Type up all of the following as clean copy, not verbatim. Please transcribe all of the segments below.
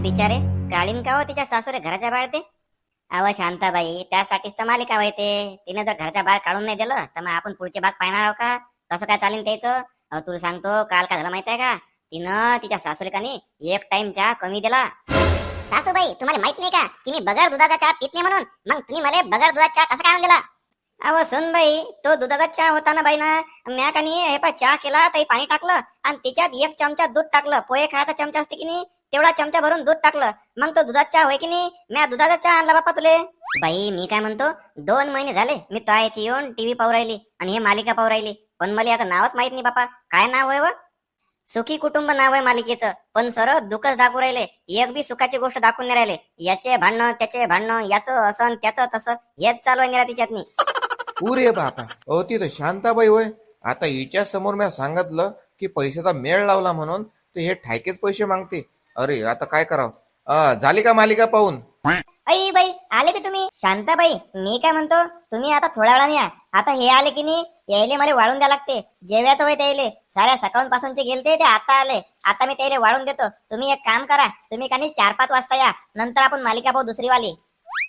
बिचारे काढीन का हो तिच्या सासूरे घराच्या बाहेर ते. अव शांताबाई, त्यासाठीच तर मालिका व्हायते. तिने जर घराच्या बाहेर काढून नाही दिलं तर मग आपण पुढचे भाग पाहणार आहोत का? कसं काय चालेल त्याचं? तुला सांगतो, काल काय झालं माहित आहे का? तिनं तिच्या सासूले कानी एक टाइम चहा कमी दिला. सासूबाई, तुम्हाला माहित नाही का की मी बगर दुधाचा चहा पित नाही म्हणून? मग तुम्ही मला बगर दुधाचा चहा कसा काय आणून दिला? अव सुन बाई, तो दुधाचा चहा होता ना बाई ना. म्या कानी हे पा चहा केला, ताई पाणी टाकलं आणि त्याच्यात एक चमचा दूध टाकलं. पोहे खायचा चमचा असते की नाही, तेवढा चमचा भरून दूध टाकलं. मग तो दुधाचा चहा होय की नाही? म्या दुधाचा चहा आणला बापा तुले. बाई मी काय म्हणतो, 2 महिने झाले मी तो आहे ती येऊन टीव्ही पाहू राहिली आणि हे मालिका पाहू राहिली. पण मला आता नावच माहित नाही बापा. काय नाव आहे व? सुखी कुटुंब नाव आहे मालिकेचं. पण सर दुःखच दाखवू राहिले. एक बी सुखाची गोष्ट दाखवून नाही राहिले. याचे भांडणं त्याचे भांडणं, याचं असं त्याचं तसं, हेच चालू आहे तिच्यातनी. पुरे बापा, ती तर शांताबाई होय. आता हिच्या समोर मी सांगितलं की पैशाचा मेळ लावला म्हणून ते हे ठायकेच पैसे मागते. अरे आता काय करावं? झाली का मालिका पाहून? आई बाई, आले की तुम्ही? शांताबाई, मी काय म्हणतो, तुम्ही आता थोड्या वेळाने या. आता हे आले की नाही, यायले मला वाढून द्या लागते. जेवायचं होय त्याले, साऱ्या सकाळपासूनचे गेलते ते आता आले. आता मी त्याला वाढून देतो. तुम्ही एक काम करा, तुम्ही का नाही 4-5 वाजता या. नंतर आपण मालिका पाहू दुसरी वाली.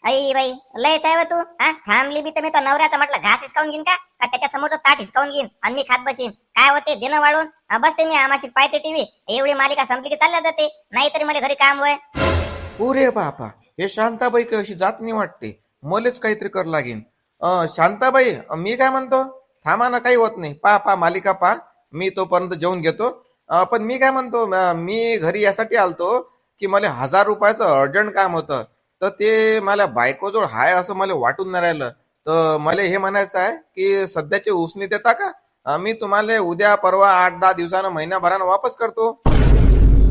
आई बाई, लयच आहे व तू. थांबली बी तर मी तो नवऱ्याचा म्हटलं घास हिसकावून घेईन का त्याच्या समोरचं ताट हिसकावून घेईन आणि मी खात बसीन. काय होते देणं वाढून? बसते मी आमाशी पाहते टीव्ही. एवढी मालिका संपली की चालल्या जाते. नाहीतरी मला घरी काम होय. पुरे बापा, हे शांताबाई कशी जात नाही वाटते. मलेच काहीतरी कर लागेन. शांताबाई, मी काय म्हणतो, थांबा ना, काही होत नाही. पा मालिका पा, मी तोपर्यंत जेवून घेतो. पण मी काय म्हणतो, मी घरी यासाठी आलतो की मला 1000 रुपयाचं अर्जंट काम होतं. तर ते मला बायकोजवळ हाय असं मला वाटून नाही राहिलं. तर मला हे म्हणायचं आहे की सध्याचे उसने देता का? मी तुम्हाला उद्या परवा 8-10 दिवसानं महिन्याभरानं वापस करतो.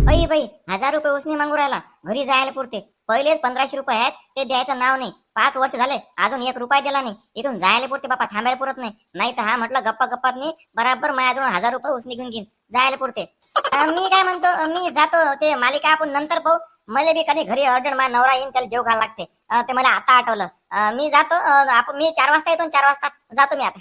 अई बाई, 1000 रुपये उसने मागू राहिला. घरी जायला पुरते. पहिलेच 1500 रुपये आहेत, ते द्यायचं नाव नाही. 5 वर्ष झाले अजून 1 रुपया दिला नाही. इथून जायला पुरते बापा, थांबायला पुरत नाही. नाही तर हा म्हटलं गप्पा गप्पात नाही बराबर माझ्याजवळ 1000 रुपये उसने घेऊन घेईन. जायला पुरते. मी काय म्हणतो, मी जातो. ते मालिका आपण नंतर पाहू. मला बी कधी घरी अर्जंट माझा नवरा येईन, त्याला जेव घालायला लागते. ते मला आता आठवलं. मी जातो. आपण मी 4 वाजता येतो. 4 वाजता जातो मी आता.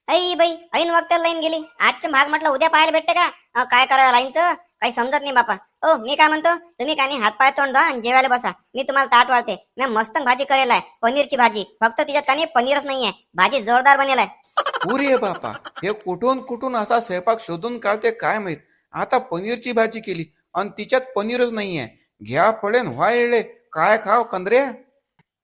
आई बाई, ऐन वक्ताला लाईन गेली. आजचं भाग म्हटलं उद्या पाहायला भेटते का? काय करावं लाईनचं काही समजत नाही बापा. मी काय म्हणतो, तुम्ही का नाही हातपाय तोंड धुवा आणि जेवायला बसा. मी तुम्हाला ताट वाढते. मी मस्त भाजी करेल आहे, पनीरची भाजी. फक्त तिच्यात का नाही पनीरच नाहीये. भाजी जोरदार बनेल आहे. पुरे बापा, हे कुठून कुठून असा स्वयंपाक शोधून काढते काय माहित. आता पनीरची भाजी केली आणि तिच्यात पनीरच नाहीये. घ्या पडेन व्हायले, काय खाव कंदरे.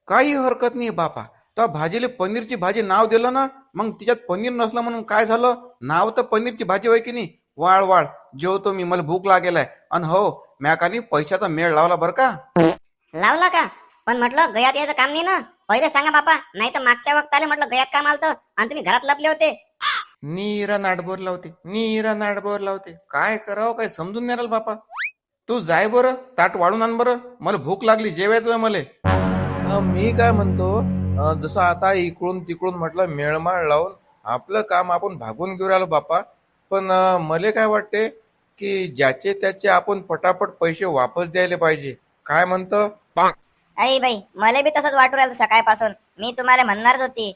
काही हरकत नाही बापा. त्या भाजीला पनीरची भाजी नाव दिलं ना, मग तिच्यात पनीर नसलं म्हणून काय झालं? नाव तर पनीरची भाजी होय की नाही. वाळ वाळ जेवतो मी, मला भूक लागेलाय. आणि हो, म्याकानी पैशाचा मेळ लावला बरं का. लावला का? पण म्हटलं गयात यायचं काम नाही ना. पहिले सांगा बापा, नाही तर मागच्या वक्त आले म्हटलं गयात काम आलतं आणि तुम्ही घरात लपले होते. नीरा नाटबोर लावते, नीरा नाटबोर लावते. काय करावं, काय समजून नाही राहिलं बापा. तू जाय बरं, ताट वाढून आण बरं. मला भूक लागली, जेवायचं मले. मी काय म्हणतो, जसं आता इकडून तिकडून म्हटलं मेळमाळ लावून आपलं काम आपण भागून घेऊन राहिलो बापा. पण मले काय वाटते की ज्याचे त्याचे आपण पटापट पैसे वापस द्यायला पाहिजे. काय म्हणतं? आई बाई, मला बी तसंच वाटू राहिलं सकाळपासून. मी तुम्हाला म्हणणारच होती.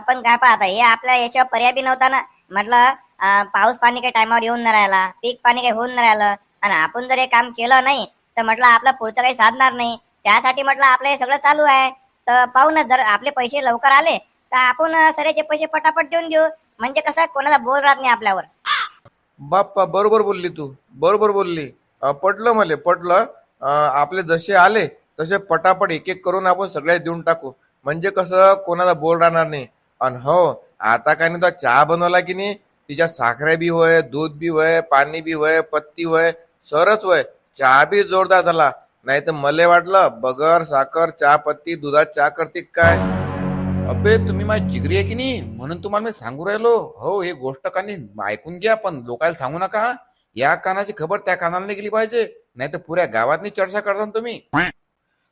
पण काय पहा, आता हे आपल्या याच्यावर पर्याय बी नव्हता ना. म्हटलं पाऊस पाणी काही टायमावर येऊन नाही राहिला, पीक पाणी काही होऊन नाही राहिलं, आणि आपण जर हे काम केलं नाही तर म्हटलं आपला पुढचं काही साधणार नाही. त्यासाठी म्हटलं आपलं हे सगळं चालू आहे. तर पाहू ना, जर आपले पैसे लवकर आले तर आपण सरेचे पैसे पटापट देऊन देऊ. म्हणजे कसं कोणाला बोल राहत नाही आपल्यावर. बाप्पा, बरोबर बोलली तू, बरोबर बोलली. पटलं मले, पटलं. आपले जसे आले तसे पटापट एक एक करून आपण सगळ्या देऊन टाकू. म्हणजे कसं कोणाला बोल राहणार नाही. आणि हो, आता काय नाही, चहा बनवला की नाही, तिच्या साखरे बी होय, दूध बी होय, पाणी बी होय, पत्ती होय, सरच होय. चहा बी जोरदार झाला. नाही तर मले वाटलं बगर साखर चहा पत्ती दुधात चहा करते काय. अबे, तुम्ही माझी जिगरी आहे की नाही, म्हणून तुम्हाला मी सांगू राहिलो. हो, हे गोष्ट कानी ऐकून घ्या, पण लोकांना सांगू नका. या कानाची खबर त्या कानाला नाही गेली पाहिजे, नाही तर पुऱ्या गावातनी चर्चा करता तुम्ही.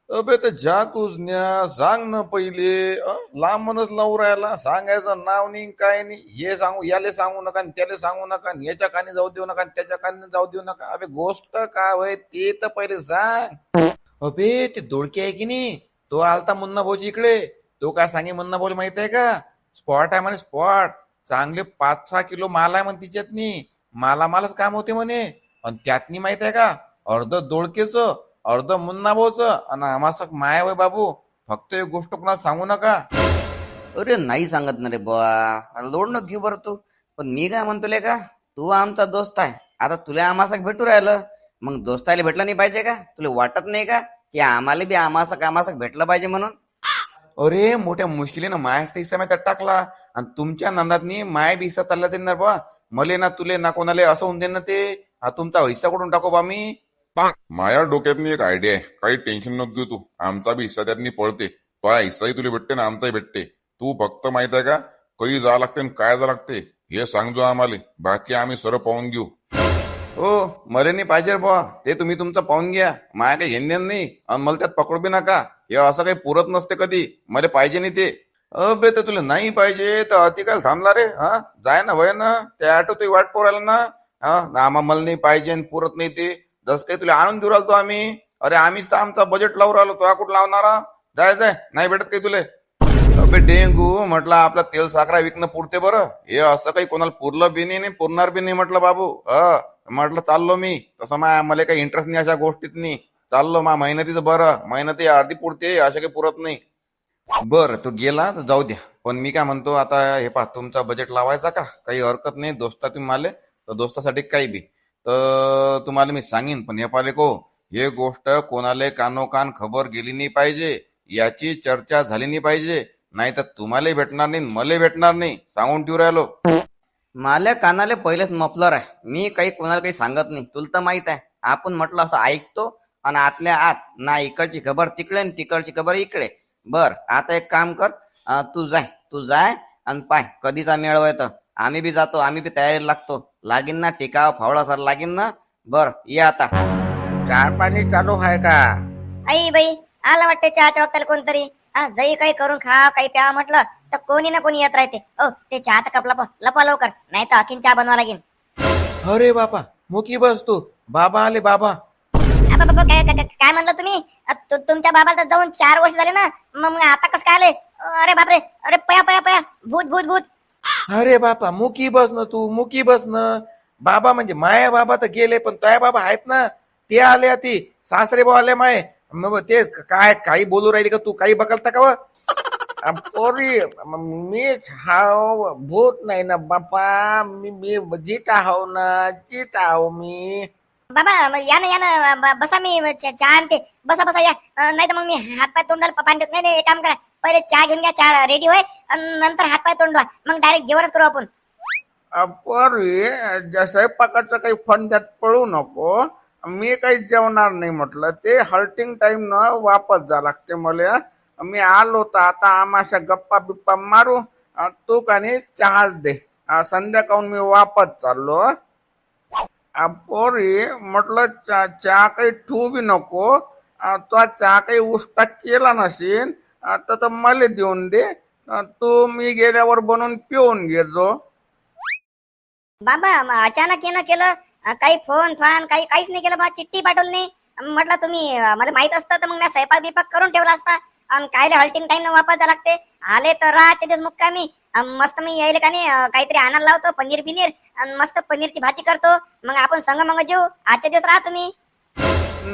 अबे, तर जा कुजन्या, सांग ना पहिले. लांबच लावू राहिला, सांगायचं नाव नाही काय नाही. हे सांगू, याले सांगू नका, त्याला सांगू नका, याच्या कानी जाऊ देऊ नका, त्याच्या कानी जाऊ देऊ नका. अबे, गोष्ट काय होय ते तर पहिले सांग. अबे, ते दोडके आहे की नाही, तो आलता मुन्ना भाऊजी इकडे. तो काय सांगे मुन्ना भाऊ माहित आहे का? स्पॉट आहे म्हणे, स्पॉट. चांगले 5-6 किलो माल आहे म्हणे तिच्यातनी. मालामालच काम होते म्हणे. आणि त्यातनी माहित आहे का, अर्ध दोळकेचं, अर्ध मुन्ना भाऊचं आणि आम्हासक माया वय बाबू. फक्त एक गोष्ट कोणाला सांगू नका. अरे नाही सांगत ना रे बुवा, लोड न घेऊ बरं तू. पण मी काय म्हणतो का, तू आमचा दोस्त आहे. आता तुला आम्हासक भेटू राहिलं, मग दोस्ताला भेटलं नाही पाहिजे का? तुला वाटत नाही का की आम्हाला बी आम्हासक भेटलं पाहिजे म्हणून? अरे मोठ्या मुश्किलीनं मायाचा हिस्सा मी त्यात टाकला आणि तुमच्या नंदातनी माया बी हिस्सा चालला ते ना बा. मले ना तुले ना कोणाला असं होऊन दे ना ते. तुमचा हिस्सा कुठून टाकू बा मी? माझ्या डोक्यातनी एक आयडिया आहे. काही टेन्शन नको घेऊ तू. आमचा बी हिस्सा त्यातनी पडते. तो हिस्साही तुला भेटते ना आमचाही भेटते. तू फक्त माहित आहे का कधी जावं लागते आणि काय जावं लागते हे सांगजो आम्हाला. बाकी आम्ही सर्व पाहून घेऊ. हो मले नाही पाहिजे बुवा, ते तुम्ही तुमचं पाहून घ्या. माया काही घेणं नाही आणि मला त्यात पकडू बी नका. हे असं काही पुरत नसते कधी. मला पाहिजे नाही ते. अबे तर तुला नाही पाहिजे तर अति काय थांबला रे? हा जाय ना वय ना, त्या ऑटो तुझी वाट पोरायला ना. हा मला नाही पाहिजे आणि पुरत नाही ते. जसं काही तुला आणून देऊ राहिलो आम्ही. अरे आम्हीच तर आमचा बजेट लावून राहिलो, तो कुठं लावणारा? जाय नाही भेटत काही तुले. अबे डेंगू म्हटलं आपला तेल साखरा विकणं पुरते बरं. हे असं काही कोणाला पुरलं बी नाही पुरणार बी नाही म्हटलं बाबू. म्हटलं चाललो मी तसं. मला काही इंटरेस्ट नाही अशा गोष्टीत नाही. चाललो मेहनतीचं बरं. मेहनती अर्धी पुरते, अशा काही पुरत नाही. बरं तो गेला तर जाऊ द्या. पण मी काय म्हणतो आता हे पहा, तुमचा बजेट लावायचा का? काही हरकत नाही. दोस्ता तुम्ही माले तर दोस्तासाठी काही बी तर तुम्हाला मी सांगेन. पण हे पाले को हे गोष्ट कोणाला कानोकान खबर गेली नाही पाहिजे. याची चर्चा झाली नाही पाहिजे. नाही तर तुम्हाला भेटणार नाही, मला भेटणार नाही. सांगून ठेवू राहिलो. मला कानाले पहिलेच मफलर आहे. मी काही कोणाला काही सांगत नाही. तुला तर माहित आहे, आपण म्हटलं असं ऐकतो आणि आतल्या आत ना इकडची खबर तिकडे आणि तिकडची खबर इकडे. बर आता एक काम कर, तू जाय आणि पाय कधीचा मेळ येतं. आम्ही बी जातो, आम्ही बी तयारीला लागतो. लागीन ना टिकाव फावडा सर लागीन ना. बर ये आता. चहा पाणी चालू आहे का? आई बाई आला वाटते चहाच्या वक्ताला कोणतरी. जरी काही करून खा काही प्यावा म्हटलं तर कोणी ना कोणी येत राहते. ते चहाचा कप लपा लवकर, नाही तर आणखीन चहा बनवा लागेल. अरे बापा मुकी बस तू. बाबा आले बाबा. बाबा काय म्हणलं तुम्ही? तुमच्या बाबाला तर जाऊन 4 वर्ष झाले ना, मग आता कसं काय आले? अरे बापरे, अरे पया भूत भूत भूत. अरे बापा मुकी बस ना तू, मुकी बस ना. बाबा म्हणजे माया बाबा तर गेले, पण तोया बाबा आहेत ना, ते आले. ती सासरे भाऊ आले माय. मग ते काय काही बोलू राहिली का तू? काही बघलता का? पोरी मीच हाव, भूत नाही ना बापा. मी जीत आहो ना, जीत आहो मी. बाबा या ना बसा, मी चहा आणते. बसा या. नाही तर मग मी हातपाय तोंडाला पाणी देत नाही. एक काम करा, पहिले चहा घेऊन घ्या, चहा रेडी होय आणि नंतर हातपाय तोंड धुवा. मग डायरेक्ट जेवणच करू आपण. पोरी स्वयंपाकाचं काही फंद्यात पळू नको. मी काही जेवणार नाही म्हटलं. ते हल्टिंग टाइम न वापस जा लागते मला. मी आलो तर आता आम्हाशा गप्पा बिप्पा मारू. तू का नाही चहाच दे. संध्याकाळून मी वापस चाललो. पोरी म्हटलं चहा काही ठेवू बी नको. तो चहा काही उष्टा केला नसेल तर मला देऊन दे. तू मी गेल्यावर बनवून पिऊन घे जो. बाबा अचानक येणं केलं, काही फोन फान काहीच नाही केलं बा. चिठ्ठी पाठवली नाही. म्हटलं तुम्ही मला माहित असतं तर मग मी स्वयंपाक बिपाक करून ठेवला असता. आणि कायले हल्टिंग टाइम वापस जा लागते. आले तर राहते दिवस मुक्कामी. मस्त मी यायले का नाही काहीतरी आणायला लावतो, पनीर बिनीर, आणि मस्त पनीरची भाजी करतो. मग आपण संग मग जेऊ. आजच्या दिवस राहा तुम्ही.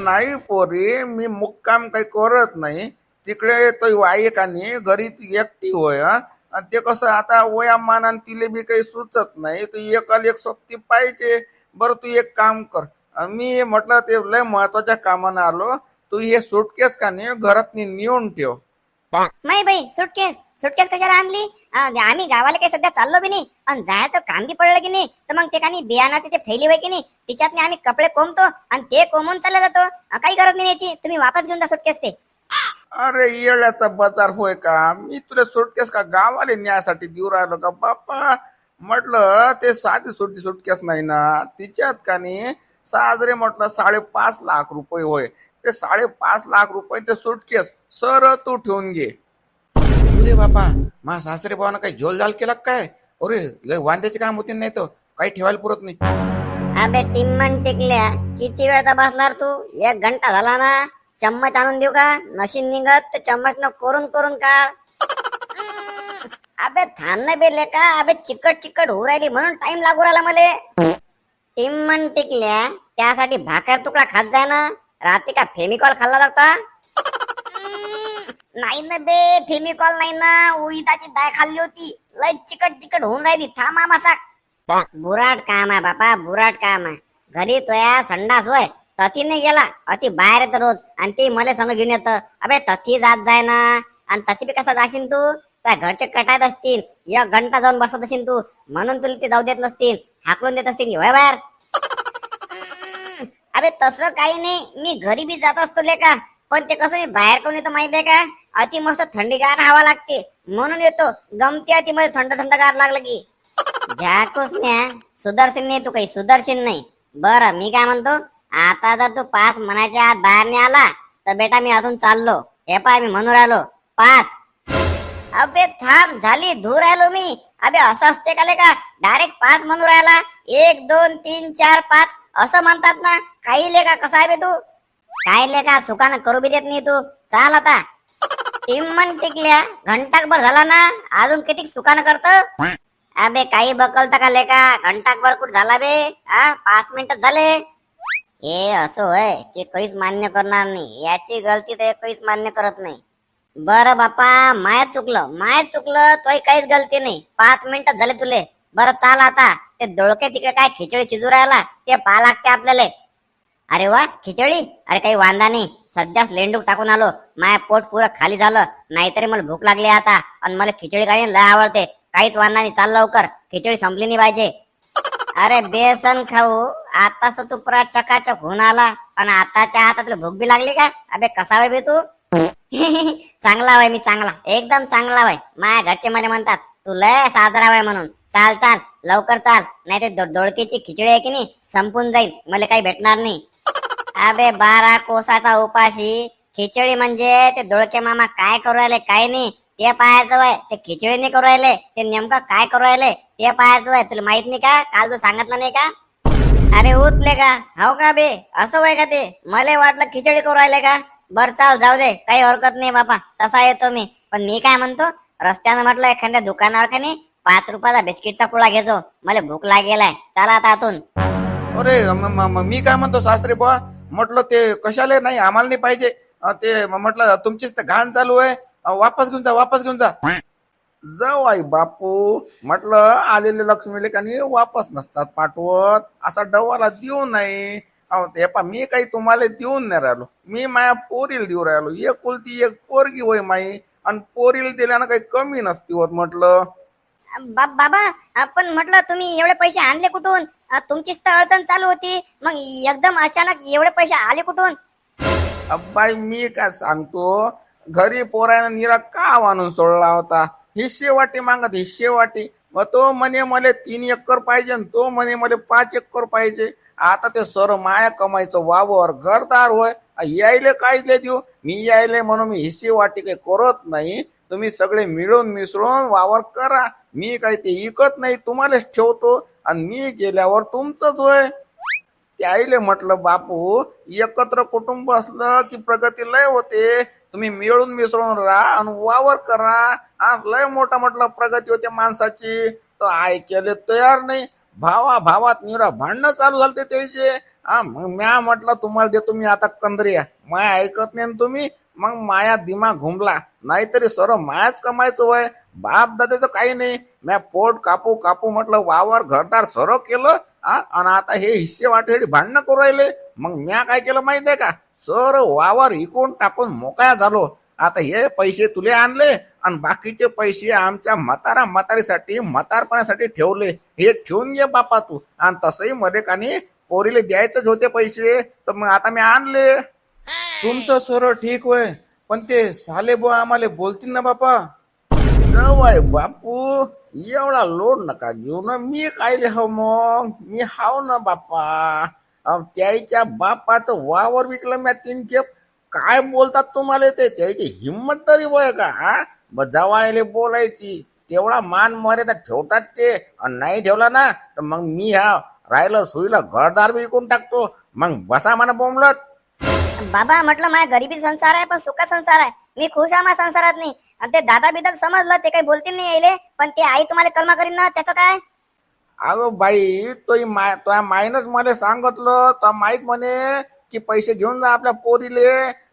नाही पोरी, मी मुक्काम काही करत नाही. तिकडे तो आई का नाही घरी ती एकटी होय. आणि ते कसं आता वयामानान तिले बी काही सुचत नाही. तू एकाला एक सोबती पाहिजे. बरं तू एक काम कर, मी म्हटलं ते लय महत्वाच्या कामानं आलो. तू हे सुटकेस का नाही घरात नेऊन ठेव. नाही बाई, सुटकेस कशाला आणली? आम्ही गावाला काही सध्या चाललो बी नाही आणि जायचं काम बी पडलं की नाही. तर मग ते का नाही बियाणाची ते थैली होय की नाही, तिच्यात आम्ही कपडे कोंबतो आणि ते कोंबून चालला जातो. काही गरज नाही याची. तुम्ही वापस घेऊन जा सुटकेस ते. अरे येळ्याचा बाजार होय का? मी तुला सुटकेस का गावाला न्यायसाठी देऊ राहिलो का बाप्पा? म्हटलं ते साधी सुटकेस नाही ना, तिच्यात का नाही साजरे म्हटलं 5.5 लाख रुपये होय. ते 5.5 लाख रुपये ते सुटकेस सर तू ठेवून घे. अरे बापा, मा सासरे भावानं काही झोलझाल केला काय? अरे लय वांद्याचे काम होते, नाही तर काही ठेवायला पुरत नाही. अबे टिम्मन टिकल्या, किती वेळचा बसणार तू? 1 घंटा झाला ना. चम्मच आणून देऊ का? नशीन निघत तर चम्मच न करून काढ. अबे थांब ना बेले का? अबे चिकट होऊ राहिली म्हणून टाइम लागू राहिला मले. टिम्मन टिकल्या, त्यासाठी भाकर तुकडा खात जाय ना. रात्री का फेमिकॉल खाल्ला जाता? नाही ना बे, फेमिकॉल नाही ना, उडीदाची डाळ खाल्ली होती. लय चिकट चिकट होऊन राहिली. थांबा मासा. बुराट काम आहे बापा, बुराट काम आहे. घरी तोया संडास होय, तथी नाही गेला, अति बाहेर येतं रोज, आणि ते मला संग घेऊन येतं. अबे तथी जात जाय ना. आणि तथी बी कसा जाशील तू? त्या घरचे कटायत असतील, 1 घंटा जाऊन बसत असतील तू, म्हणून तुला ते जाऊ देत नसतील, हाकलून देत असतील होय बाहेर. अबे तसं काही नाही, मी घरी बी जात असतो लेका, पण ते कसं मी बाहेर कोण येतो माहितीये का? अति मस्त थंडीगार हवा लागते म्हणून येतो. गमती अति मध्ये थंड थंडगार लागलं की झाकूस न्या. सुदर्शन नाही तू, काही सुदर्शन नाही. बरं मी काय म्हणतो, आता जर तू 5 म्हणायच्या आत बाहेर नाही आला तर बेटा मी अजून चाललो. हे पाय मी म्हणून राहिलो 5. अबे थांब, झाली धूर राहिलो मी. अबे असं असते का लेका? डायरेक्ट 5 म्हणून राहिला. 1 2 3 4 5 असं म्हणतात ना. काही लेका कसा आहे बे तू? काय लेका सुखानं करू बी देत नाही तू. चाल आता. टिमन टिकल्या, घंटाकभर झाला ना, अजून किती सुखानं करत? अबे काही बकलता का लेका? घंटाकभर कुठ झाला बे? 5 मिनिटच झाले. हे असं होय की काहीच मान्य करणार नाही. याची गलती तर काहीच मान्य करत नाही. बरं बापा, माय चुकलं, तोही काहीच गलती नाही. 5 मिनिटच झाले तुले. बरं चाल आता. ते दोळके तिकडे काय खिचडी शिजू राहिला ते पाहा लागते आपल्याला. अरे वा, खिचडी? अरे काही वांदा नाही, सध्याच लेंडूक टाकून आलो. माय पोट पुरं खाली झालं, नाहीतरी मला भूक लागली आता, आणि मला खिचडी खायला लय आवडते. काहीच वांदा नाही, चाल लवकर, खिचडी संपली नाही पाहिजे. अरे बेसन खाऊ, आताच तू पुरा चकाचक होऊन आला, आणि आताच्या आता तुला भूक बी लागली का? अबे कसा वय बे तू? चांगला वय मी, चांगला, एकदम चांगला वय. माझ्या घरचे मला म्हणतात तू लय साजरा वय म्हणून. चाल चाल लवकर चाल, नाही ते दोडकीची खिचडी आहे की नाही संपून जाईल, मला काही भेटणार नाही. अबे 12 कोसाचा उपाशी, खिचडी म्हणजे ते दोळके मामा काय करू राहिले काय नाही ते पाहायचं वय. ते खिचडी नाही करू राहिले, ते नेमकं काय करू राहिले ते पाहायचं वय. तुला माहित नाही का? काल तू सांगितलं नाही का? अरे उठले का? हो का बे, असं वय का ते? मला वाटलं खिचडी करू राहिले का. बर चाल, जाऊ दे, काही हरकत नाही बापा, तसा येतो मी. पण मी काय म्हणतो, रस्त्यानं म्हटलं एखाद्या दुकानावर का नाही 5 रुपयाचा बिस्किटचा पुडा घेतो, मला भूक लागेलाय. चला आता आतून. अरे मी काय म्हणतो सासरे बुवा, म्हटलं ते कशाला नाही, आम्हाला नाही पाहिजे. ते म्हटलं तुमचीच तर घाण चालू आहे, वापस घेऊन जा, वापस घेऊन जा. जाऊ आई बापू, म्हटलं आलेले लक्ष्मीले कानी वापस नसतात पाठवत, असा डवाला देऊ नये. अहो ते पा, मी काही तुम्हाला देऊन नाही राहिलो, मी माया पोरीला देऊ राहिलो. एकुलती एक पोरगी होय माई, आणि पोरीला दिल्यानं काही कमी नसती होत म्हटलं. बाबा पण म्हटलं तुम्ही एवढे पैसे आणले कुठून? तुमचीच तर अडचण चालू होती, मग एकदम अचानक एवढे पैसे आले कुठून? अब्बाई मी काय सांगतो, घरी पोरानं निरा का आणून सोडला होता. हिस्सेवाटी मागत, हिस्सेवाटी. मग तो म्हणे मला 3 एकर पाहिजे, आणि तो म्हणे मला 5 एकर पाहिजे. आता ते सर माया कमाईचं वावर घरदार होय, यायले काय देऊ मी? यायले म्हणून मी हिस्सेवाटी काही करत नाही. तुम्ही सगळे मिळून मिसळून वावर करा, मी काही ते विकत नाही, तुम्हालाच ठेवतो, आणि मी गेल्यावर तुमचंच होय. त्याईले म्हटलं बापू, एकत्र कुटुंब असलं की प्रगती लय होते. तुम्ही मिळून मिसळून राहा आणि वावर करा, लय मोठा म्हटलं प्रगती होते माणसाची. तो ऐकायला तयार नाही. भावात निरा भांडणं चालू झालते त्याचे. मग म्या म्हटलं तुम्हाला देतो मी आता कंदरिया, माया ऐकत नाही तुम्ही. मग माया दिमाग घुमला, नाहीतरी सर मायाच कमायचं वय, बाप दादाचं काही नाही. म्या पोट कापू कापू म्हटलं वावर घरदार सर केलं, आणि आता हे हिस्से वाटेसाठी भांडणं करू राहिले. मग म्या काय केलं माहितीये का? सर वावर इकून टाकून मोकळा झालो. आता हे पैसे तुले आणले, आणि बाकीचे पैसे आमच्या म्हातारीसाठी म्हातारपणासाठी ठेवले. हे ठेवून घे बापा तू. आणि तसंही मध्ये कानी पोरीले द्यायचेच होते पैसे, तर मग आता मी आणले. तुमचं सर ठीक होय, पण ते साले बुवा आम्हाला बोलतील ना बापा. जवाय बापू, एवढा लोड नका घेऊ ना. मी काय लिहाव मग? मी हाव ना बापा. त्याच्या बापाचं वावर विकलं मी 3 खेप. काय बोलतात तुम्हाला ते? त्याची हिंमत तरी वय का? जवायले बोलायची तेवढा मान मर्यादा ठेवतात ते, आणि नाही ठेवला ना तर मग मी ह्या राहिलं सुईला घरदार विकून टाकतो. मग बसा म्हणा बोंबलत. बाबा म्हटलं माझ्या गरिबी संसार आहे, पण सुखा संसार आहे. मी खुश आहे माझ्या संसारात नाही. आणि ते दादा बिदा समजलं, ते काही बोलतील नाही यायले, पण ते आई तुम्हाला कलमा करीन ना, त्याचं काय? अगं बाई तो मायनच मला सांगितलं तो माहित म्हणे की पैसे घेऊन जा आपल्या पोरीले.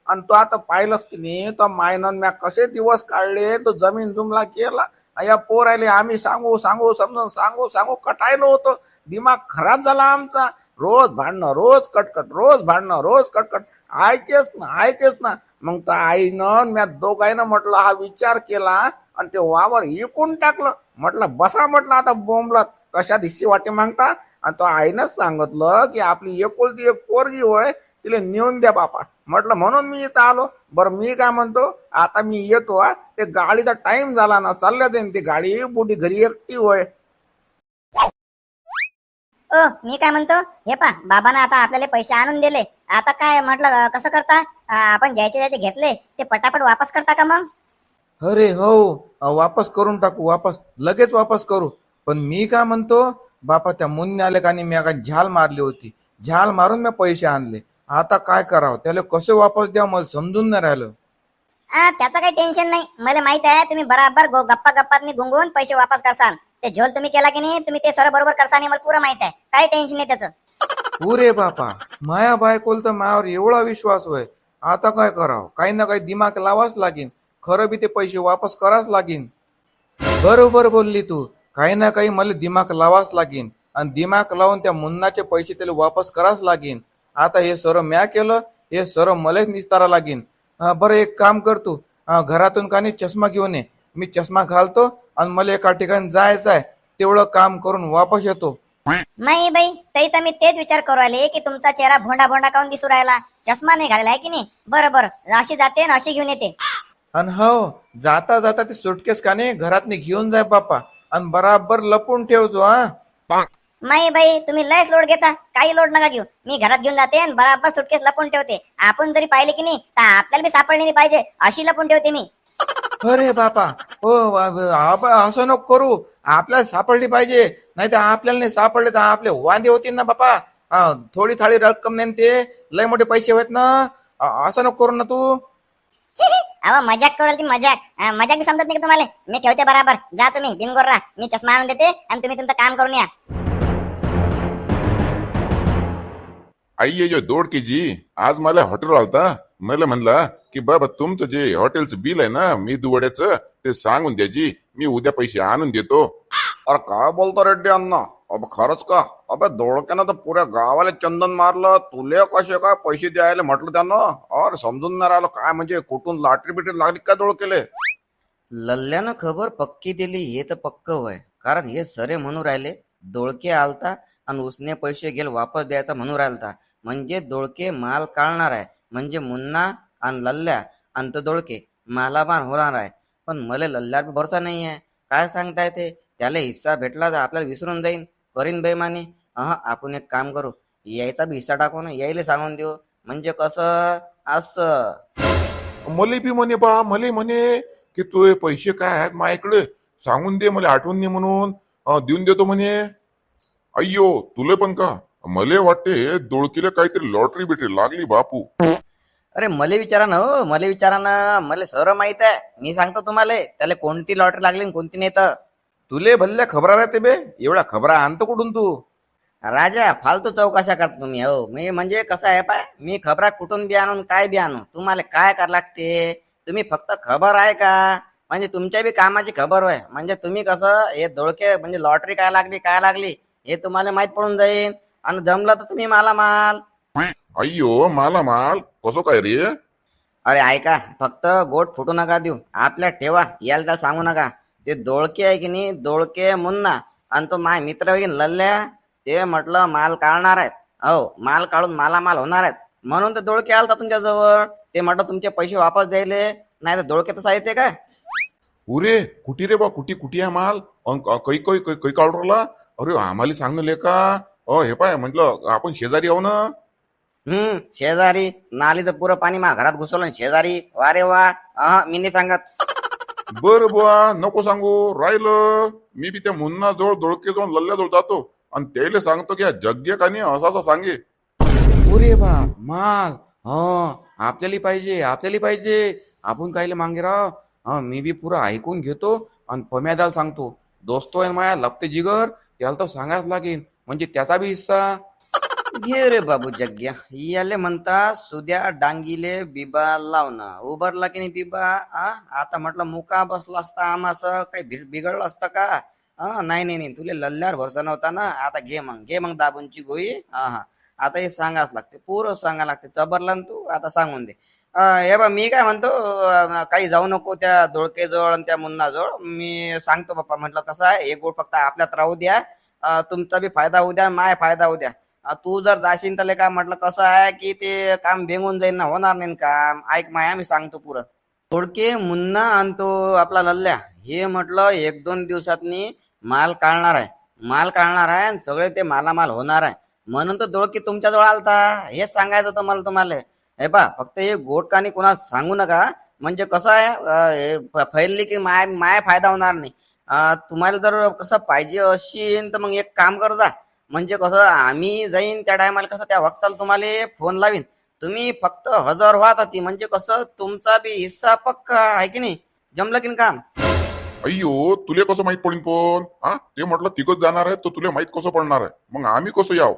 आणि तो आता पाहिलंच की नाही तो मायनन म्या कसे दिवस काढले, तो जमीन जुमला केला. या पोराले आम्ही सांगू सांगू समजून सांगू सांगू कटायलो होतो. दिमाग खराब झाला आमचा. रोज भांडणं, रोज कटकट, रोज भांडणं, रोज कटकट. ऐकेच ना. मग तर आईनं म्या दोघाईनं म्हटलं हा विचार केला आणि ते वावर विकून टाकलं. म्हटलं बसा म्हटलं आता बोंबलत कशात हिस्से वाटे मागता. आणि तो आईनंच सांगितलं की आपली एकुलती एक पोरगी होय, तिला नेऊन द्या बापा. म्हटलं म्हणून मी इथं आलो. बरं मी काय म्हणतो, आता मी येतो हा. ते गाडीचा टाइम झाला ना, चालल्या जाईन ती गाडी. बुडी घरी एकटी होय. मी काय म्हणतो, हे पा बाबांना आता आपल्याला पैसे आणून दिले. आता काय म्हटलं कसं करता? आपण ज्याचे घेतले ते पटापट वापस करता का मग? अरे हो, वापस करून टाकू, लगेच वापस करू. पण मी काय म्हणतो बापा, त्या मुन्ने आले का नाही, मी काय झाल मारली होती. झाल मारून मी पैसे आणले. आता काय करावं, त्याला कसे वापस द्या मला समजून नाही राहिलं. त्याचं काही टेन्शन नाही. मला माहित आहे तुम्ही बराबर गप्पा गप्पात गुंगून पैसे वापस करसाल. ते झोल तुम्ही केला की नाही, तुम्ही ते सर बरोबर करसा नाही, मला पुरं माहित आहे. काही टेन्शन नाही त्याचं. पुरे बापा, माया बायकोल तर मायावर एवढा विश्वास होय. आता काय करावं, काही ना काही दिमाग लावाच लागेल. खरं बी ते पैसे वापस कराच लागेल. बरोबर बोलली तू. काही ना काही मला दिमाग लावाच लागेल. आणि दिमाग लावून त्या मुन्नाचे पैसे त्याला वापस कराच लागेल. आता हे सर म्या केलं, हे सर मलाच निस्तारा लागेल. बरं एक काम कर तू, घरातून का नाही चष्मा घेऊन ये. मी चष्मा घालतो आणि मला एका ठिकाणी जायचं आहे. तेवढं काम करून वापस येतो. नाही बाई, तरीचा मी तेच विचार करू राहिले की तुमचा चेहरा भोंडा भोंडा काऊन दिसू राहिला. चष्मा नाही घालेला आहे की नाही? बरोबर, अशी जाते आणि अशी घेऊन येते. आणि हो, जाता जाता ते सुटकेस का नाही घरात घेऊन जाय बापा. आणि बराबर लपून ठेवतो. नाही बाई, तुम्ही लयच लोड घेता. काही लोड नका घेऊ. मी घरात घेऊन जाते आणि बराबर सुटकेस लपून ठेवते. आपण जरी पाहिले की नाही तर आपल्याला बी सापडली नाही पाहिजे अशी लपून ठेवते मी. अरे बापा, हो असं नको करू. आपल्याला सापडली पाहिजे, नाही तर आपल्याला नाही सापडले तर आपले वांदे होतील ना बापा. थोडी थाळी रक्कम नाही ते लय मोठे पैसे होत ना. असं नको करू ना तू. अहो मजाक करू ती मजाक. मजाक बी समजत नाही का तुम्हाला? मी ठेवते बराबर. जा तुम्ही बिनगोर राहा. मी चष्मा आणून देते आणि तुम्ही तुमचं काम करून या. आई ये दोडकी जी आज मला हॉटेल आलता. मला म्हणला की बाबा तुमचं जे हॉटेलचं बिल आहे ना मेदूवड्याचं ते सांगून द्याजी, मी उद्या पैसे आणून देतो. अरे काय बोलतो रेड्डी अण्णा? अब खरंच का? अबे दोडक्यानं तर पुऱ्या गावाला चंदन मारलं. तुले कसे काय पैसे द्यायला म्हटलं त्यानं? और समजून नाही राहिलं काय, म्हणजे कुठून लाटरी बिटरी लागली काय दोडकेले? लल्ल्यानं खबर पक्की दिली हे तर पक्क वय. कारण हे सरे म्हणू राहिले दोळके आलता आणि उसने पैसे गेल वापस द्यायचा म्हणू राहिलता. म्हणजे दोळके माल काढणार आहे. म्हणजे मुन्ना आणि लल्ल्या आणि तो दोळके मालामाल होणार आहे. पण मला लल्ल्यावर बी भरोसा नाही आहे. काय सांगताय ते? त्याला हिस्सा भेटला तर आपल्याला विसरून जाईन, करीन बेमानी. आपण एक काम करू, यायचा बी हिस्सा टाकून यायला सांगून देऊ. म्हणजे कसं असं मले बी म्हणे बा, मले म्हणे की तू पैसे काय आहेत माझ्याकडे सांगून दे, मला आठवण नाही म्हणून देऊन देतो म्हणे. अय्यो तुले पण का? मले वाटते दोळकीला काहीतरी लॉटरी बिटरी लागली बापू. अरे मले विचारा ना हो, मले विचारा ना. मला सर माहित आहे. मी सांगतो तुम्हाला त्याला कोणती लॉटरी लागली आणि कोणती नाही. तर तुले भल्ल्या खबरा राहते बे. एवढ्या खबरा आणतो कुठून तू? राजा फालतू चौकशा करता तुम्ही. हो मी म्हणजे कसं आहे पाय, मी खबरा कुठून बी आणून काय बी आणू, तुम्हाला काय करावं लागते? तुम्ही फक्त खबर आहे का म्हणजे तुमच्या बी कामाची खबर होय. म्हणजे तुम्ही कसं हे दोळके म्हणजे लॉटरी काय लागली हे तुम्हाला माहित पडून जाईल. आणि जमलं तर तुम्ही माल. अय्यो माला माल कसं काय रे? अरे ऐका, फक्त गोट फुटू नका देऊ. आपल्या ठेवा, यायला त्याला सांगू नका. ते दोळके आहे की नाही, दोळके मुन्ना आणि तो माय मित्र आहे की नाही, लल्ल्या, ते म्हटलं माल काढणार आहेत. हो माल काढून मालामाल होणार आहेत. म्हणून ते दोळके आलता तुमच्या जवळ. ते म्हटलं तुमचे पैसे वापस द्यायले. नाही तर दोळके तसं येते काय? पुरे कुटी रे बा, कुटी आहे माल. कै काढू राहिला? अरे आम्हाला सांगले का? हे पाय म्हटलं आपण शेजारी आहो ना. शेजारी नालीचं पुरं पाणी मा घरात घुसवलं शेजारी. वारे वा. मी नाही सांगत. बर बुवा नको सांगू राहिलं. मी बी त्या मुन्ना जवळ दोळके जवळ लल्ल्या जवळ जातो आणि त्याला सांगतो की जग्गे का नाही असं सांगे. पुरे बा माल. आपल्याला पाहिजे. आपण कायले मागे राव. मी बी पुरा ऐकून घेतो आणि पम्यादाल सांगतो. दोस्तो आहे माया लपते जिगर. त्याला तर सांगायच लागेल, म्हणजे त्याचा बी हिस्सा. घे रे बाबू जग्ग्या, याले म्हणता सुद्या डांगीले बिबा लावणं. उभारला की नाही बिबा, आता म्हटलं मुका बसला असता आम्हाला काही बिघडलं असतं का? नाही नाही नाही, तुले लल्ल्यावर भरोसा नव्हता ना. आता घे मग दाबूनची गोळी. हा, आता हे सांगाच लागते, पुरं सांगा लागते. चबरला ना तू, आता सांगून दे. हे बा मी काय म्हणतो, काही जाऊ नको त्या दोळकेजवळ आणि त्या मुन्नाजवळ. मी सांगतो बाप्पा, म्हटलं कसं आहे, एक गोट फक्त आपल्यात राहू द्या. तुमचा बी फायदा होऊ द्या, माय फायदा होऊ द्या. तू जर जाशील तर काय म्हटलं कसं आहे की ते काम भेंगून जाईल ना, होणार नाही काम. ऐक माया, मी सांगतो पुरं. थोडके मुन्ना आणि तो आपला लल्ल्या हे म्हटलं 1-2 दिवसातनी माल काढणार आहे आणि सगळे ते मालामाल होणार आहे. म्हणून तर दोळकी तुमच्याजवळ आलता. हेच सांगायचं होतं मला तुम्हाला. हे पा, फक्त हे गोटकानी कोणाला सांगू नका. म्हणजे कसं आहे, फैलली की माय फायदा होणार नाही. तुम्हाला जर कसं पाहिजे असेल तर मग एक काम कर जा. म्हणजे कसं आम्ही जाईन त्या टायमाला, कसं त्या वक्ताला तुम्हाला फोन लावीन. तुम्ही फक्त हजर व्हा ती. म्हणजे कसं तुमचा बी हिस्सा पक्का आहे की नाही. जमलं की नाही काम? अय्यो, तुले कसं माहित पडेल पण? ते म्हटलं तिकच जाणार आहे, तर तुला माहित कसं पडणार आहे? मग आम्ही कसं याव?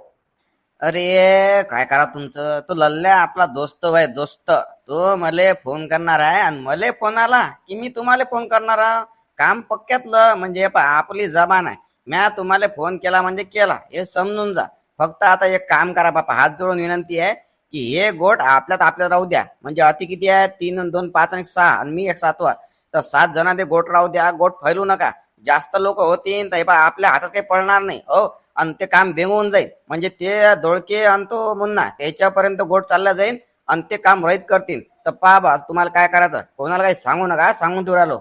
अरे काय करा तुमचं, तो लल्ल्या आपला दोस्त आहे, दोस्त. तो मले फोन करणार आहे आणि मले फोन आला की मी तुम्हाला फोन करणार आहे. काम पक्क्यातलं. म्हणजे आपली जबान आहे. म्या तुम्हाला फोन केला म्हणजे केला, हे समजून जा. फक्त आता एक काम करा बापा, हात जोडून विनंती आहे की हे गोट आपल्यात राहू द्या. म्हणजे अति किती आहे, 3 आणि 2 5 आणि 6 आणि मी एक 7वा. तर 7 जण ते गोट राहू द्या. गोट फैलू नका. जास्त लोक होतील तर आपल्या हातात काही पडणार नाही हो. आणि ते काम भेंगून जाईल. म्हणजे ते दोळके आणि तो मुन्ना त्याच्यापर्यंत गोट चालला जाईल आणि ते काम रहित करतील. तर पहा बा, तुम्हाला काय करायचं, कोणाला काही सांगू नका, सांगून ठेवू राहिलो.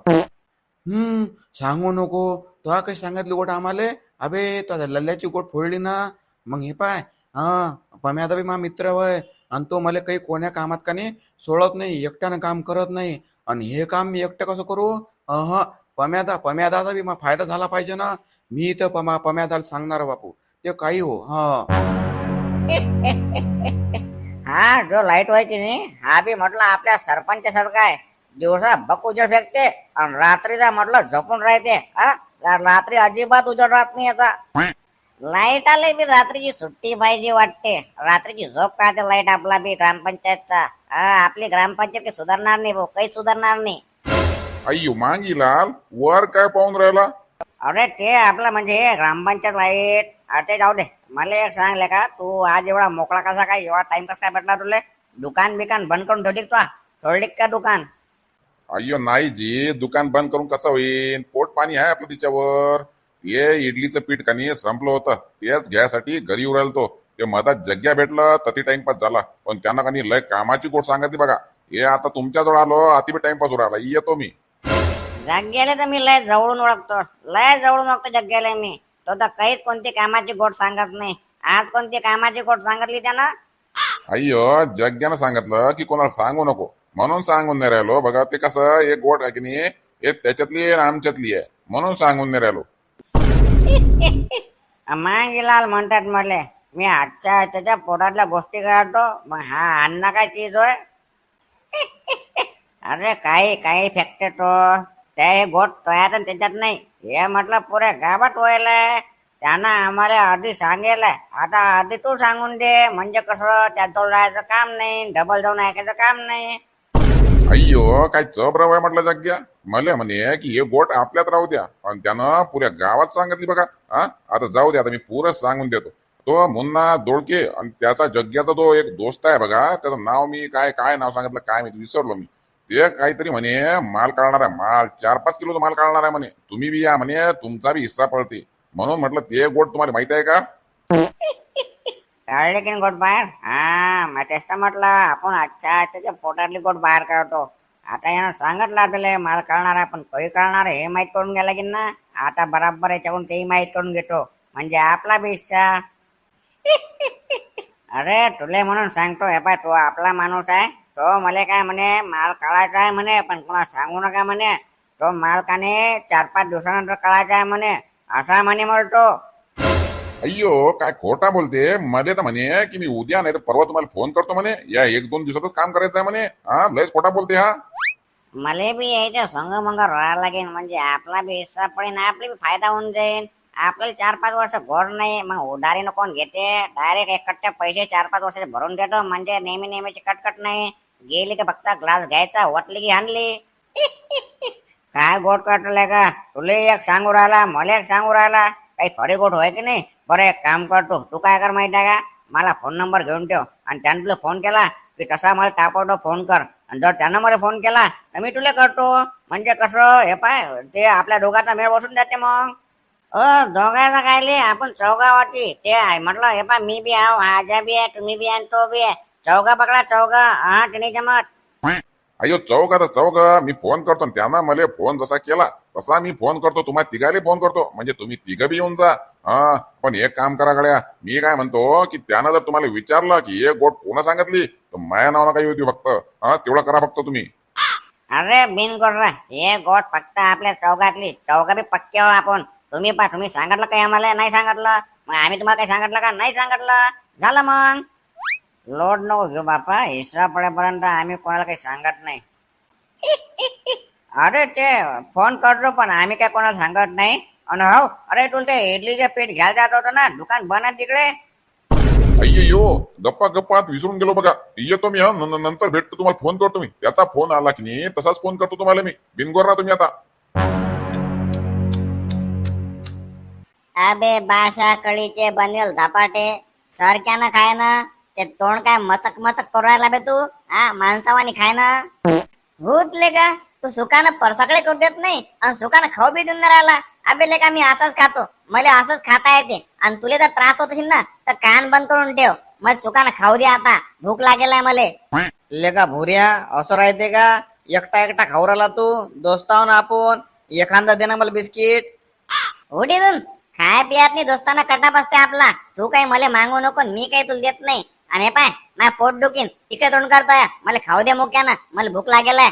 सांगू नको. तो काही सांगितली गोट आम्हाला. अबे तो लल्ल्याची गोट फोडली ना. मग हे पाय, पम्या आता बी मा मित्र वय, आणि तो मला काही कोण्या कामात का नाही सोडत नाही, एकट्यानं काम करत नाही. आणि हे काम मी एकटं कसं करू? पम्यादाचा बी फायदा झाला पाहिजे ना. मी तर पम्यादाला सांगणार बापू, ते काही हो. हा, जो लाईट व्हायची नाही, हा बी म्हटलं आपल्या सरपंच सारखा आहे. दिवसा बक उजेड फेकते आणि रात्रीचा म्हटलं झोपून राहते. रात्री अजिबात उजेड राहत नाही याचा. लाईट आले बी रात्रीची सुट्टी पाहिजे वाटते. रात्रीची झोप काढते लाईट आपला बी ग्रामपंचायतचा. आपली ग्रामपंचायत काही सुधारणार नाही भाऊ, काही सुधारणार नाही. अय्यो मांगी लाल, वर काय पाहून राहिला? अरे ते आपलं म्हणजे ग्रामपंचायत लाईट. ते जाऊ दे. मला एक सांगले का, तू आज एवढा मोकळा कसा काय, एवढा टाइम कसा काय भेटला तुला? दुकान बिकान बंद करून ठेवली का? सोडली का दुकान? अय्यो नाही जी, दुकान बंद करून कसं होईल? पोट पाणी आहे आपलं तिच्यावर. ते इडलीचं पीठ कानी संपलं होतं, तेच घ्यायसाठी घरी येऊ राहिलो. ते मधात जग्या भेटलं तर ती टाइमपास झाला. पण त्यांना कानी लय कामाची गोष्ट सांगितली बघा. हे आता तुमच्याजवळ आलो, अति बी टाइमपास होऊ राहिला. येतो मी. जग्ग्याला तर मी लय जवळून ओळखतो जग्ग्याला मी. तो तर काहीच कोणती कामाची गोट सांगत नाही. आज कोणती कामाची गोट सांगितली त्यानं? अय्यो, जग्यानं सांगितलं की कोणाला सांगू नको, म्हणून सांगून नाही राहिलो. बघा ते कसं, एक गोट आहे की नाही, हे त्याच्यातली आहे आणि आमच्यातली आहे, म्हणून सांगून नाही राहिलो. मांगीलाल म्हणतात मले, मी आजच्या त्याच्या पोटातल्या गोष्टी काढतो. मग हा अन्न काय चीज होय? अरे काही फेकते तो. त्या हे गोट तयार त्याच्यात नाही, हे म्हटलं पुऱ्या गावात व्हायलाय. त्यानं आम्हाला आधी सांगेलाय, आता आधी तू सांगून दे. म्हणजे कसं, त्यात जायचं काम नाही, डबल जाऊन ऐकायचं काम नाही. अय्यो, काय चबराव आहे म्हटलं जग्या. मला म्हणे की हे गोट आपल्यात राहू द्या, आणि त्यानं पुऱ्या गावात सांगितली बघा. आता जाऊ द्या, आता मी पुरं सांगून देतो. तो मुन्ना दोळके आणि त्याचा जग्याचा तो एक दोस्त आहे बघा, त्याचं नाव मी काय नाव सांगितलं काय मी विसरलो मी. ते काहीतरी म्हणे माल काढणार आहे, माल 4-5 किलोचा माल काढणार आहे म्हणे. तुम्ही बी या म्हणे, तुमचा बी हिस्सा पडते. म्हणून म्हटलं ते गोट तुम्हाला माहिती आहे का? काढले की गोट बाहेर? मग तेच म्हटलं, आपण आजच्या त्याच्या पोटातली गोट बाहेर काढतो. आता यानं सांगितलं आपल्याला माल काढणार आहे, पण काही काढणार आहे हे माहित करून घ्यायला की ना. आता बराबर याच्याकडून तेही माहित करून घेतो, म्हणजे आपला बी हिस्सा. अरे तुले म्हणून सांगतो, हे पाय, तो आपला माणूस आहे. तो मला काय म्हणे, माल काढायचा आहे म्हणे, पण कोणाला सांगू नका म्हणे. तो माल काने 4-5 दिवसानंतर काढायचा आहे म्हणे, असा म्हणे म्हणतो. अय्यो, काय खोटा बोलते. मध्ये तर म्हणे की मी उद्या नाही तर परवा तुम्हाला फोन करतो म्हणे, या 1-2 दिवसातच काम करायचं आहे म्हणे. लयच खोटा बोलते हा. मला बी यायच्या संग मंग राहायला लागेल, म्हणजे आपला बी हिस्सा पडेल, आपला बी फायदा होऊन जाईल. आपल्याला 4-5 वर्ष घोर नाही, मग उधारीनं कोण घेते? डायरेक्ट एकट्ठे पैसे 4-5 वर्षाचे भरून देतो, म्हणजे नेहमी नेहमीची कटकट नाही. गेली की फक्त ग्लास घ्यायचा, वटली की आणली. काय गोट काटलंय का? तुला एक सांगू राहिला, मला एक सांगू राहिला, काही खरी गोट होय की नाही? बरं एक काम करतो, तू काय कर माहिती आहे का, मला फोन नंबर घेऊन ठेव, आणि त्यानं तुला फोन केला की तसा मला तापडतो फोन कर, आणि जर त्यानं मला फोन केला तर मी तुला करतो. म्हणजे कसं हे पाय, ते आपल्या दोघांचा मेळ बसून जाते. मग दोघांचा कायले, आपण चौघावाची ते आहे म्हटलं. हे पाय, मी बी आहो, आजा बी आहे, तुम्ही बी आहे, तो बी आहे, चौघा पकडा चौघा. हा ते नाही जमत. अयो चौघ आता चौघ, मी फोन करतो आणि त्यानं मला फोन जसा केला तसा मी फोन करतो, तुम्हाला तिघाले फोन करतो, म्हणजे तुम्ही तिघं बी येऊन जा. हा पण एक काम करा गड्या, मी काय म्हणतो की त्यानं जर तुम्हाला विचारलं की एक गोट कोणा सांगितली तर माझ्या नावानं काही होती फक्त. हा तेवढं करा फक्त तुम्ही. अरे बिन रा, हे गोट फक्त आपल्या चौघातली, चौघा बी पक्के आहो आपण. तुम्ही सांगितलं काही आम्हाला? नाही सांगितलं. मग आम्ही तुम्हाला काही सांगितलं का? नाही सांगितलं. झालं मग. लोड नको घेऊ बापा, हिस्सा पडेपर्यंत आम्ही कोणाला काही सांगत नाही. अरे ते फोन करतो पण आम्ही काय कोणाला सांगत नाही. आणि हो, अरे तुला ते इडलीचे पीठ घ्यायला जात होतं ना, दुकान बंद आहे तिकडे. अय्यो गप्पा गप्पात विसरून गेलो बघा. येतो मी, हा नंतर भेटतो, तुम्हाला फोन करतो मी. त्याचा फोन आला की नाही तसाच फोन करतो तुम्हाला मी. बिनगोर ना तुम्ही आता. अबे बासा कळीचे बनेल धपाटे सरक्यानं खाय ना. ते तोंड काय मचक मचक करू राहिला बे तू? हा माणसावानी खाय ना. भूतले का तू? सुखानं परसाकडे करू देत नाही आणि सुखानं खाऊ बी देऊन नाही राहिला. अबे लेका मी असंच खातो, मला असंच खाता येते, आणि तुला जर त्रास होत असेल ना तर कान बंद करून ठेव. मग सुखानं खाऊ दे, आता भूक लागेल आहे मले. लेका भुऱ्या, असं राहते का? एकटा एकटा खाऊ राहिला तू? दोस्त आहो ना आपण, एखादा दे ना मला बिस्किट. उडीदून खाय पियात नाही, दोस्ताना कटा बसते आपला. तू काही मला मागू नको, मी काही तुला देत नाही. आणि हे पाय, माझ्या पोट दुखीन, तिकडे तोंड करतोय, मला खाऊ दे मुक्यानं, मला भूक लागेल आहे.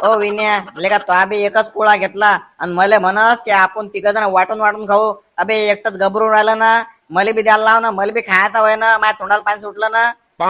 ओ विन्या, लेका तो अबे एकच पोळा घेतला आणि मला म्हणस की आपण तिघ जण वाटून वाटून खाऊ. अबे एकटाच घबरून राहिला ना, मला बी द्यायला लाव ना, मला बी खायचा वय ना, माझ्या तोंडाला पाणी सुटलं ना.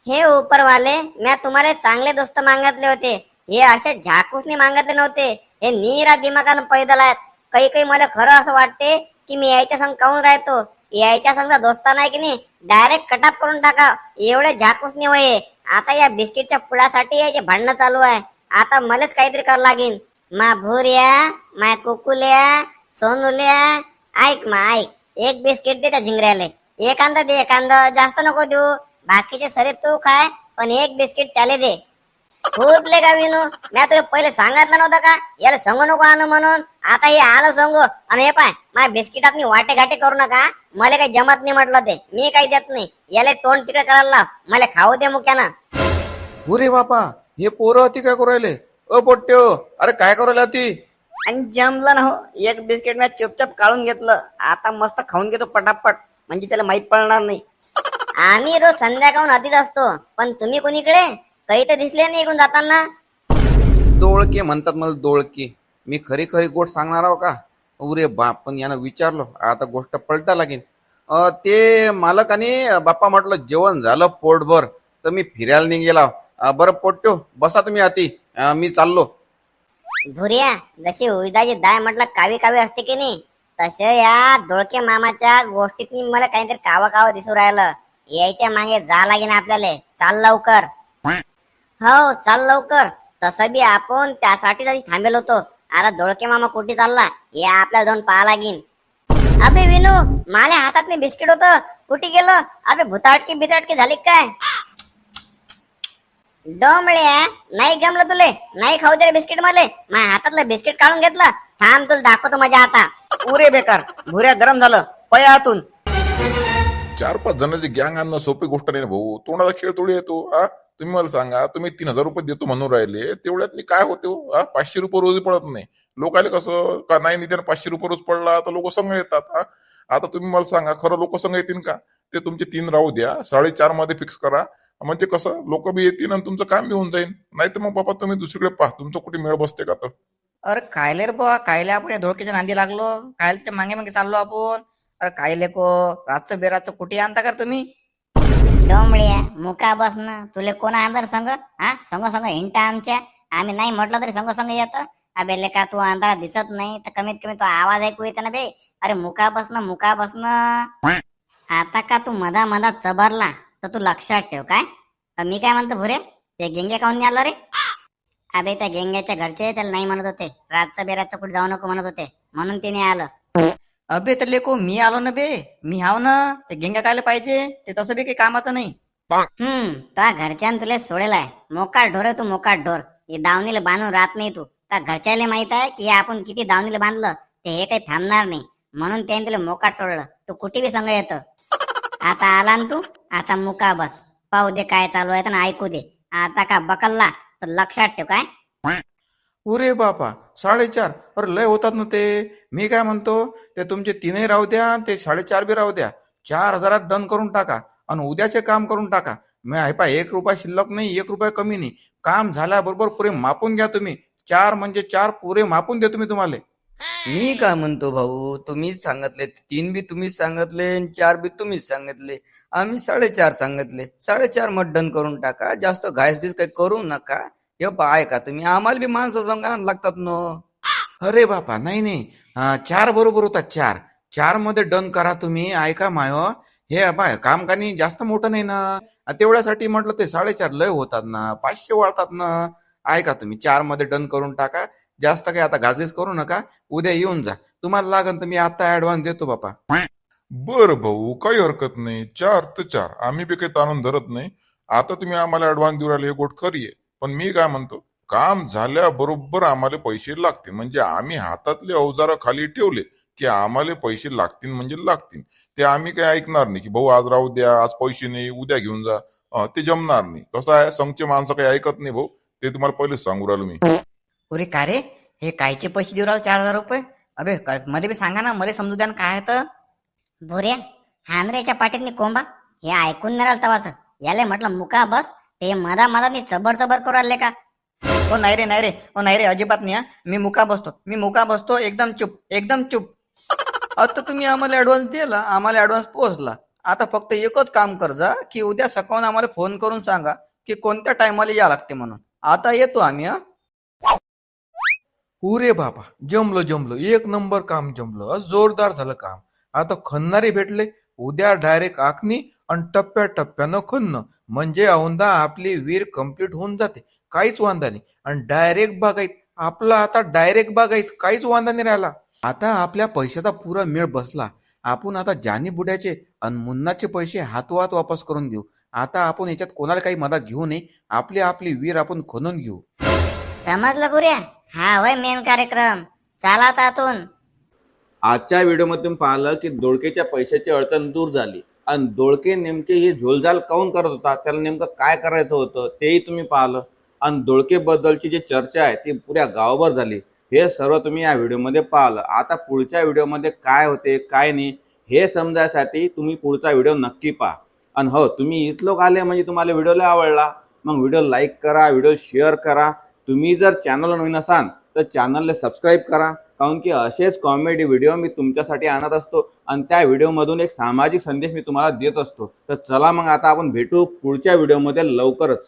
हे उपरवाले, मी तुम्हाला चांगले दोस्त मागितले होते, हे असे झाकूसने मागितले नव्हते. हे नीरा दिमागानं पैदल आहेत. काही मला खरं असं वाटते की मी यायच्या संग काहून राहतो. यायच्या संग दोस्ता नाही की नाही, डायरेक्ट कटाप करून टाका. एवढे झाकूसने वय. आता या बिस्किटच्या पुडासाठी याचे भांडणं चालू आहे. आता मलाच काहीतरी करावं लागेल. मा भूर्या, मा कुकुल्या, सोनुल्या, ऐक मा ऐक, एक बिस्किट दे त्या झिंगऱ्याले. एखादा दे, एखादा जास्त नको देऊ. बाकीचे सरे तू खाय, पण एक बिस्किट त्याले दे. भूतले का विनू, मी तुला पहिले सांगितलं नव्हतं का याला सांगू नको आणू म्हणून? आता हे आलं सांगू. आणि हे पाय, माझ्या बिस्किटात मी वाटे घाटे करू नका. मला काही जमत नाही म्हटलं, ते मी काही देत नाही. याला तोंड तिकडे करायला लाव, मला खाऊ दे मुक्यानं. पुरे बापा, हे पोरं अति काय करू राहिले? पोट्यो, अरे काय करू राहिले अति? आणि जमलं ना हो, एक बिस्किट मी चुपचाप काढून घेतलं. आता मस्त खाऊन घेतो पटापट, म्हणजे त्याला माहित पडणार नाही. आम्ही रोज संध्याकाळून आधीच असतो, पण तुम्ही कोणीकडे काही तर दिसले नाही इकडून जाताना. दोळके म्हणतात मला, दोळके. मी खरी खरी गोष्ट सांगणार आहो का? उरे बाप, पण यानं विचारलो, आता गोष्ट पलटा लागेल. ते मालकाने बाप्पा म्हटलं जेवण झालं पोटभर तर मी फिरायला निघेला. बरं पोट्यो, बसा तुम्ही आती, मी चाललो. भुऱ्या, जशी उडदाची डाळ म्हटलं कावी कावी असते की नाही, तसे या दोळके मामाच्या गोष्टीत मला काहीतरी कावं कावं दिसू राहिलं. यायच्या मागे जा लागेल आपल्याला. चाल लवकर. हो चाल लवकर. तसं बी आपण त्यासाठी थांबेल होतो. अरे दोळके मामा कुठे चालला या आपल्याला जाऊन पाहा लागेल. अबे विनू, माझ्या हातात बिस्किट होतं, कुठे गेलं? अबे भुताटकी बिताटकी झाली काय? डोंबळ्या, नाही गमलं तुले? नाही खाऊ दे बिस्किट मले? माझ्या हातातलं बिस्किट काढून घेतलं. थांब तुला दाखवतो माझ्या आता. उरे बेकार, भुऱ्या गरम झालं, पया हातून. 4-5 जणांची गँग आणणं सोपी गोष्ट नाही ना भाऊ. तोंडाचा खेळ थोडी येतो. तुम्ही मला सांगा, तुम्ही 3000 रुपये देतो म्हणून राहिले, तेवढ्यात काय होते? 500 रुपये रोज पडत नाही. लोकायला कसं का नाही निदान 500 रुपये रोज पडला तर लोक संघ येतात. आता तुम्ही मला सांगा, खरं लोक संघ येतील का? ते तुमचे 3 राहू द्या, 4.5 मध्ये फिक्स करा. म्हणजे कसं लोक बी येतील आणि तुमचं काम बी होऊन जाईल. नाही तर मग बाबा तुम्ही दुसरीकडे पहा, तुमचं कुठे मेळ बसते का? तर अरे कायले रे बुवा, कायले आपण या धोळक्याच्या नांदी लागलो? कायले ते मागे मागे चाललो आपण? अरे कायले को रातचं बेराचं कुठे आणता का तुम्ही? डोंबळ्या, मुका बस ना. तुले कोण आंदर संग? संग संग हिंटा आमच्या. आम्ही नाही म्हटलं तरी संग संग येतं. अबे लेका तू अंधारात दिसत नाही तर कमीत कमी तो आवाज ऐकू येते ना बे. अरे मुका बसणं. आता का तू मधा चबरला तर तू लक्षात ठेव काय. मी काय म्हणतो भुरे, ते गेंगे काऊन नाही आला रे? अबे त्या गेंग्याच्या घरचे त्याला नाही म्हणत होते, रातचं बेरातचं कुठे जाऊ नको म्हणत होते, म्हणून ते नाही आलं. अबे तर लेको मी आलो ना बे, मी हाव ना. ते गेंगा कायला पाहिजे, ते तसं बी काही कामाचं नाही. त्या घरच्यानं तुला सोडेलाय. मोकाट ढोर आहे तू, मोकाट ढोर. हे दावणीला बांधून राहत नाही तू. त्या घरच्याला माहित आहे की आपण किती दावणीला बांधलं ते हे काही थांबणार नाही, म्हणून त्याने तुला मोकाट सोडलं. तू कुठे बी संग येतं. आता आला ना तू, आता मुका बस, पाहू दे काय चालू आहे ना ऐकू दे. आता का बकलला तर लक्षात ठेव काय. अरे बापा 4.5, अरे लय होतात ना ते. मी काय म्हणतो, ते तुमचे 3 राहू द्या, ते 4.5 बी राहू द्या. 4,000 डन करून टाका आणि उद्याचे काम करून टाका. मी आहे पा 1 रुपया शिल्लक नाही, 1 रुपया कमी नाही. काम झाल्याबरोबर पुरे मापून घ्या तुम्ही. 4 म्हणजे 4 पुरे मापून देतो मी तुम्हाला. मी काय म्हणतो भाऊ, तुम्हीच सांगितले 3 बी तुम्हीच सांगितले, 4 बी तुम्हीच सांगितले, आम्ही 4.5 सांगितले. 4.5 मत डन करून टाका, जास्त घायसगीस काही करू नका. हे पाय का तुम्ही, आम्हाला बी माणसं संघ लागतात न. अरे बापा नाही 4 बरोबर होता. 4 मध्ये डन करा तुम्ही. ऐका मायो, हे बाय काम काही जास्त मोठं नाही ना. तेवढ्यासाठी म्हटलं ते 4.5 लय होतात ना, 500 वाढतात ना. ऐका तुम्ही 4 मध्ये डन करून टाका. जास्त काही आता गाजगीज करू नका. उद्या येऊन जा, तुम्हाला लागन तर मी आता ऍडव्हान्स देतो बापा. बर भाऊ, काही हरकत नाही. 4 तर 4, आम्ही बी काही ताणून धरत नाही. आता तुम्ही आम्हाला ऍडव्हान्स देऊ राहिले, हे गोष्ट खरी आहे. पण मी काय म्हणतो, काम झाल्याबरोबर आम्हाला पैसे लागतील. म्हणजे आम्ही हातातले अवजार खाली ठेवले की आम्हाला पैसे लागतील म्हणजे लागतील. ते आम्ही काही ऐकणार नाही की भाऊ आज राहू द्या, आज पैसे नाही, उद्या घेऊन जा. ते जमणार नाही. कसं आहे, संघचे माणसं काही ऐकत नाही भाऊ, ते तुम्हाला पहिलेच सांगू राहिलो मी. अरे का रे, हे कायचे पैसे देऊ राहिले 4,000 रुपये? अबे मध्ये बी सांगा ना, मला समजू द्या ना काय आहे तर. भुऱ्या, हांद्र्याच्या पाठीतनी कोंबा हे ऐकून नाही राहिलं तवाच. याले म्हटलं मुका बस, ते मधानी चबर करू राहिले का. ओ नाही रे, अजिबात नाही. मी मुका बसतो, एकदम चुप. आता तुम्ही आम्हाला ऍडव्हान्स दिला, आम्हाला ऍडव्हान्स पोहोचला. आता फक्त एकच काम कर जा की उद्या सकाळून आम्हाला फोन करून सांगा की कोणत्या टायमाला या लागते म्हणून. आता येतो आम्ही. पुरे बापा, जमलं 1 नंबर काम जमलं. जोरदार झालं काम. आता खणणारे भेटले. उद्या डायरेक्ट आखणी आणि टप्प्याटप्प्यानं खणणं, म्हणजे औंधा आपली वीर कम्प्लीट होऊन जाते. काहीच वांधा नाही. आणि डायरेक्ट बागायत आपला, आता डायरेक्ट बागायत काहीच वांधा नाही राहिला. आता आपल्या पैशाचा पुरा मेळ बसला. आपण आता जानी बुड्याचे आणि मुन्नाचे पैसे हातोहात वापस करून देऊ. आता आपण याच्यात कोणाला काही मदत घेऊ नये. आपली वीर आपण खणून घेऊ. समजलं भुऱ्या, हा होय मेन कार्यक्रम. चला तातून. आजच्या व्हिडिओमध्ये तुम्ही पाहिलं की दोडकेच्या पैशाची अडचण दूर झाली आणि दोडके नेमके हे झोलझाल काऊन करत होता, त्याला नेमकं काय करायचं होतं तेही तुम्ही पाहिलं. आणि दोडकेबद्दलची जी चर्चा आहे ती पुऱ्या गावभर झाली. हे सर्व तुम्ही या व्हिडिओमध्ये पाहिलं. आता पुढच्या व्हिडिओमध्ये काय होते काय नाही हे समजायसाठी तुम्ही पुढचा व्हिडिओ नक्की पहा. आणि हो, तुम्ही इथलोक आले म्हणजे तुम्हाला व्हिडिओला आवडला, मग व्हिडिओ लाईक करा, व्हिडिओ शेअर करा. तुम्ही जर चॅनलला नवीन असाल तर चॅनलला सबस्क्राईब करा, कारण की असेच कॉमेडी व्हिडिओ मी तुमच्यासाठी आणत असतो आणि त्या व्हिडिओमधून एक सामाजिक संदेश मी तुम्हाला देत असतो. तर चला मग आता आपण भेटू पुढच्या व्हिडिओमध्ये लवकरच.